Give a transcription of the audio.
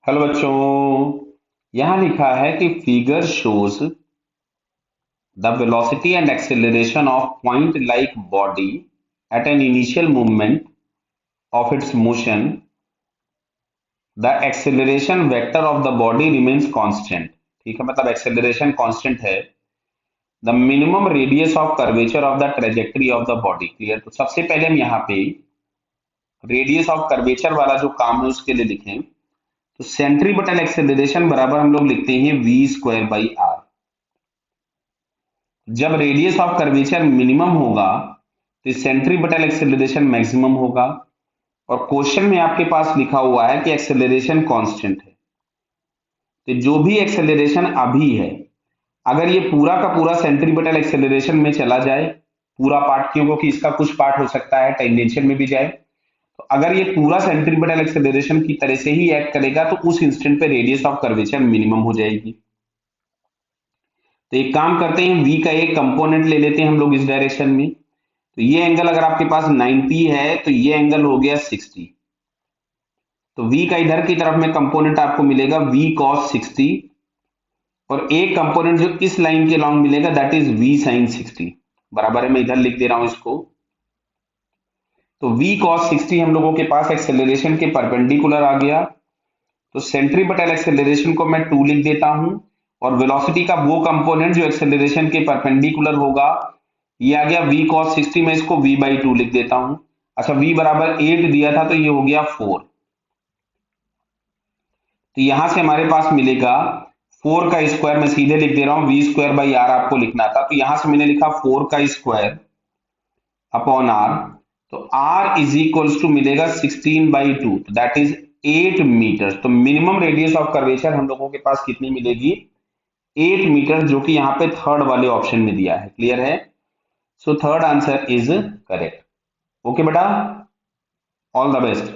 Hello बच्चों, यहां लिखा है कि figure shows the velocity and acceleration of point like body at an initial movement of its motion. The acceleration vector of the body remains constant. ठीक है, मतलब acceleration constant है। The minimum radius of curvature of the trajectory of the body. Clear. तो सबसे पहले हम यहाँ पे रेडियस ऑफ कर्वेचर वाला जो काम है उसके लिए लिखें तो सेंट्रीपिटल एक्सेलरेशन बराबर हम लोग लिखते हैं वी स्क्वायर बाई आर। जब रेडियस ऑफ कर्वेचर मिनिमम होगा तो सेंट्रीपिटल एक्सेलरेशन मैक्सिमम होगा। और क्वेश्चन में आपके पास लिखा हुआ है कि एक्सेलरेशन कांस्टेंट है, तो जो भी एक्सेलरेशन अभी है अगर ये पूरा का पूरा सेंट्रीपिटल एक्सेलरेशन में चला जाए, पूरा पार्ट क्यों, क्योंकि इसका कुछ पार्ट हो सकता है टेंजेंशियल में भी जाए, तो अगर ये पूरा सेंट्रीपिटल एक्सेलरेशन की तरह से ही एक्ट करेगा तो उस इंस्टेंट पे रेडियस ऑफ कर्वेचर मिनिमम हो जाएगी। तो एक काम करते हैं, v का एक कंपोनेंट ले लेते हैं हम लोग इस डायरेक्शन में। तो ये एंगल अगर आपके पास 90 है तो ये एंगल हो गया 60। तो v का इधर की तरफ में कंपोनेंट आपको मिलेगा v cos 60 और एक कंपोनेंट जो इस लाइन के लॉन्ग मिलेगा दैट इज v sin 60। बराबर है, मैं इधर लिख दे रहा हूं इसको। तो v cos 60 हम लोगों के पास एक्सेलरेशन के परपेंडिकुलर आ गया। तो सेंट्रीपिटल एक्सेलरेशन को मैं 2 लिख देता हूं और वेलोसिटी का वो कंपोनेंट जो एक्सेलरेशन के परपेंडिकुलर होगा ये आ गया v cos 60। मैं इसको v बाई 2 लिख देता हूं। अच्छा, v बराबर 8 दिया था तो ये हो गया 4। तो यहां से हमारे पास मिलेगा 4 का स्क्वायर, मैं सीधे लिख दे रहा हूं, v स्क्वायर बाई आर आपको लिखना था तो यहां से मैंने लिखा 4 का स्क्वायर अपॉन आर। तो r इज इक्वल्स टू मिलेगा 16 बाई 2, दैट इज 8 मीटर। तो मिनिमम रेडियस ऑफ कर्वेचर हम लोगों के पास कितनी मिलेगी, 8 मीटर, जो कि यहाँ पे थर्ड वाले ऑप्शन में दिया है। क्लियर है। So third answer is correct. Okay बेटा, ऑल द बेस्ट।